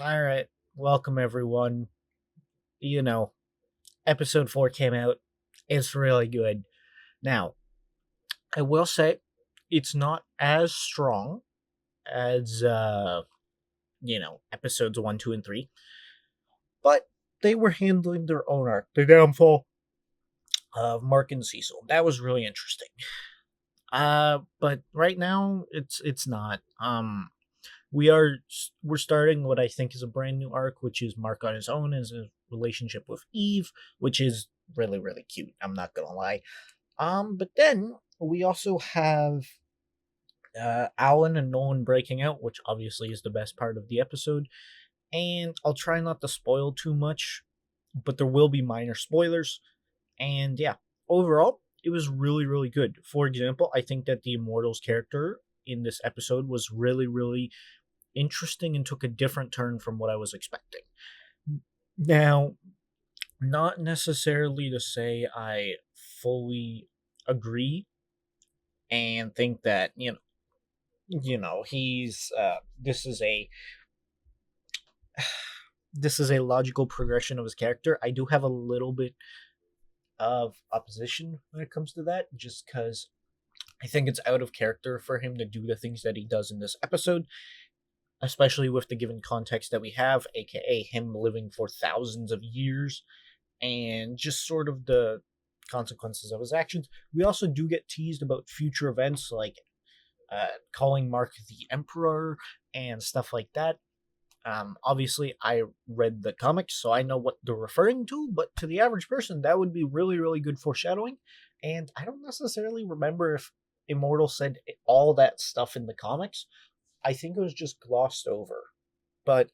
All right. Welcome, everyone. You know, episode 4 came out. It's really good. Now, I will say it's not as strong as, episodes 1, 2, and 3, but they were handling their own arc. The downfall of Mark and Cecil. That was really interesting. But right now, it's not. We're starting what I think is a brand new arc, which is Mark on his own as a relationship with Eve, which is really really cute. I'm not gonna lie. But then we also have Alan and Nolan breaking out, which obviously is the best part of the episode. And I'll try not to spoil too much, but there will be minor spoilers. And yeah, overall, it was really really good. For example, I think that the Immortals character in this episode was really really interesting and took a different turn from what I was expecting. Now, not necessarily to say I fully agree and think that he's this is a logical progression of his character. I do have a little bit of opposition when it comes to that, just because I think it's out of character for him to do the things that he does in this episode, especially with the given context that we have, aka him living for thousands of years and just sort of the consequences of his actions. We also do get teased about future events like calling Mark the Emperor and stuff like that. Obviously, I read the comics, so I know what they're referring to, but to the average person, that would be really, really good foreshadowing. And I don't necessarily remember if Immortal said all that stuff in the comics. I think it was just glossed over. But,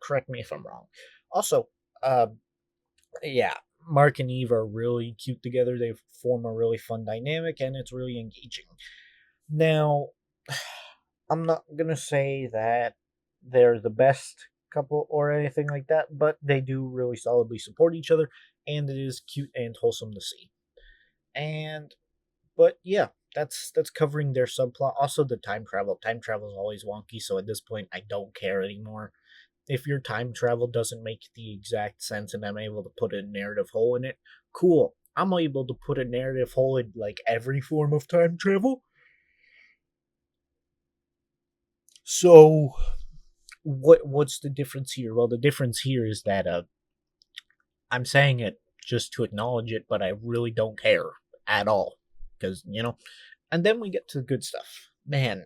correct me if I'm wrong. Also, uh, yeah, Mark and Eve are really cute together. They form a really fun dynamic, and it's really engaging. Now, I'm not gonna say that they're the best couple or anything like that, but they do really solidly support each other, and it is cute and wholesome to see. And but yeah, that's covering their subplot. Also, the time travel. Time travel is always wonky, so at this point, I don't care anymore. If your time travel doesn't make the exact sense and I'm able to put a narrative hole in it, cool. I'm able to put a narrative hole in like every form of time travel. So what's the difference here? Well, the difference here is that I'm saying it just to acknowledge it, but I really don't care at all because And then we get to the good stuff. Man,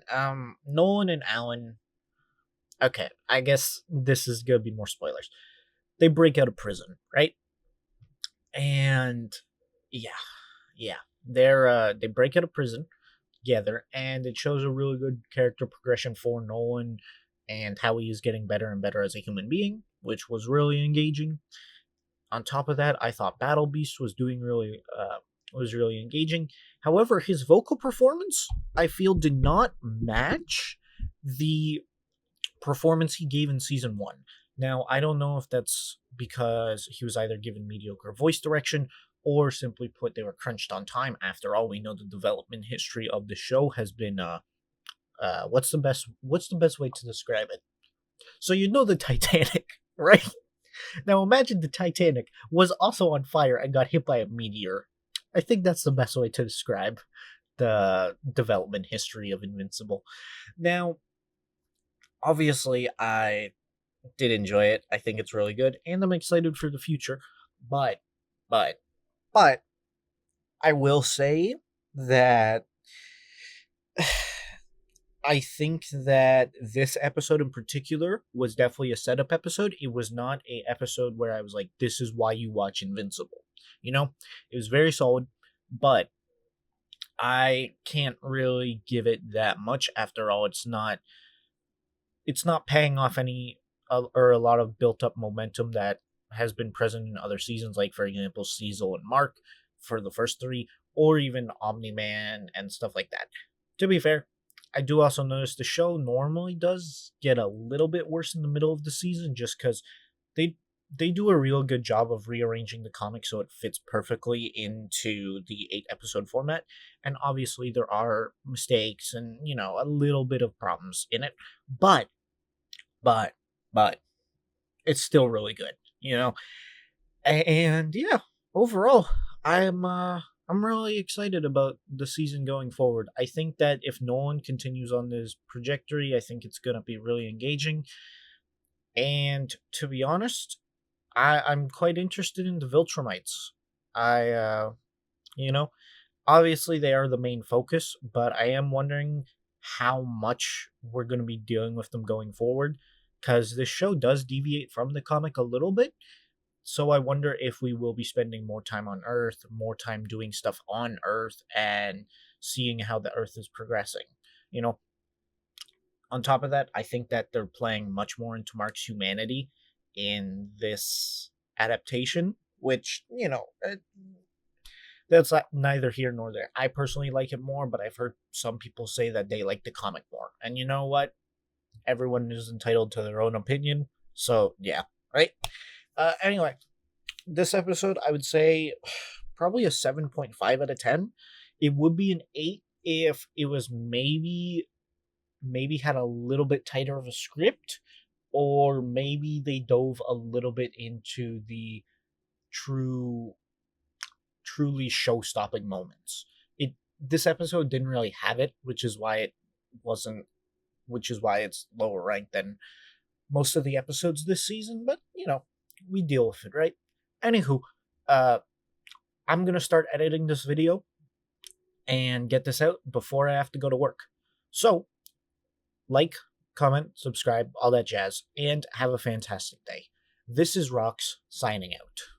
Nolan and Alan. Okay, I guess this is gonna be more spoilers. They break out of prison, right? And yeah, yeah, they break out of prison together, and it shows a really good character progression for Nolan and how he is getting better and better as a human being, which was really engaging. On top of that, I thought Battle Beast was really engaging. However, his vocal performance I feel did not match the performance he gave in season 1. Now, I don't know if that's because he was either given mediocre voice direction or simply put they were crunched on time. After all, we know the development history of the show has been what's the best way to describe it? So the Titanic, right? Now imagine the Titanic was also on fire and got hit by a meteor. I think that's the best way to describe the development history of Invincible. Now, obviously, I did enjoy it. I think it's really good, and I'm excited for the future. But, but, but, I will say that I think that this episode in particular was definitely a setup episode. It was not a episode where I was like, "This is why you watch Invincible." It was very solid, but I can't really give it that much. After all, it's not paying off any or a lot of built up momentum that has been present in other seasons, like for example, Cecil and Mark for the first three, or even Omni Man and stuff like that. To be fair, I do also notice the show normally does get a little bit worse in the middle of the season, just because they they do a real good job of rearranging the comic so it fits perfectly into the 8 episode format. And obviously there are mistakes and a little bit of problems in it, but but but it's still really good, you know. And yeah, overall, I'm really excited about the season going forward. I think that if Nolan continues on this trajectory, I think it's gonna be really engaging. And to be honest, I'm quite interested in the Viltrumites. I you know, obviously they are the main focus, but I am wondering how much we're going to be dealing with them going forward, because this show does deviate from the comic a little bit. So I wonder if we will be spending more time on Earth, more time doing stuff on Earth, and seeing how the Earth is progressing. You know, on top of that, I think that they're playing much more into Mark's humanity in this adaptation, which, that's neither here nor there. I personally like it more, but I've heard some people say that they like the comic more. And you know what? Everyone is entitled to their own opinion. So, yeah, right? Anyway, this episode, I would say probably a 7.5 out of 10. It would be an 8 if it was maybe had a little bit tighter of a script, or maybe they dove a little bit into the true truly show-stopping moments. It This episode didn't really have it, which is why it's lower ranked than most of the episodes this season, but we deal with it, right? Anywho, uh I'm going to start editing this video and get this out before I have to go to work. So, like, comment, subscribe, all that jazz, and have a fantastic day. This is Rox signing out.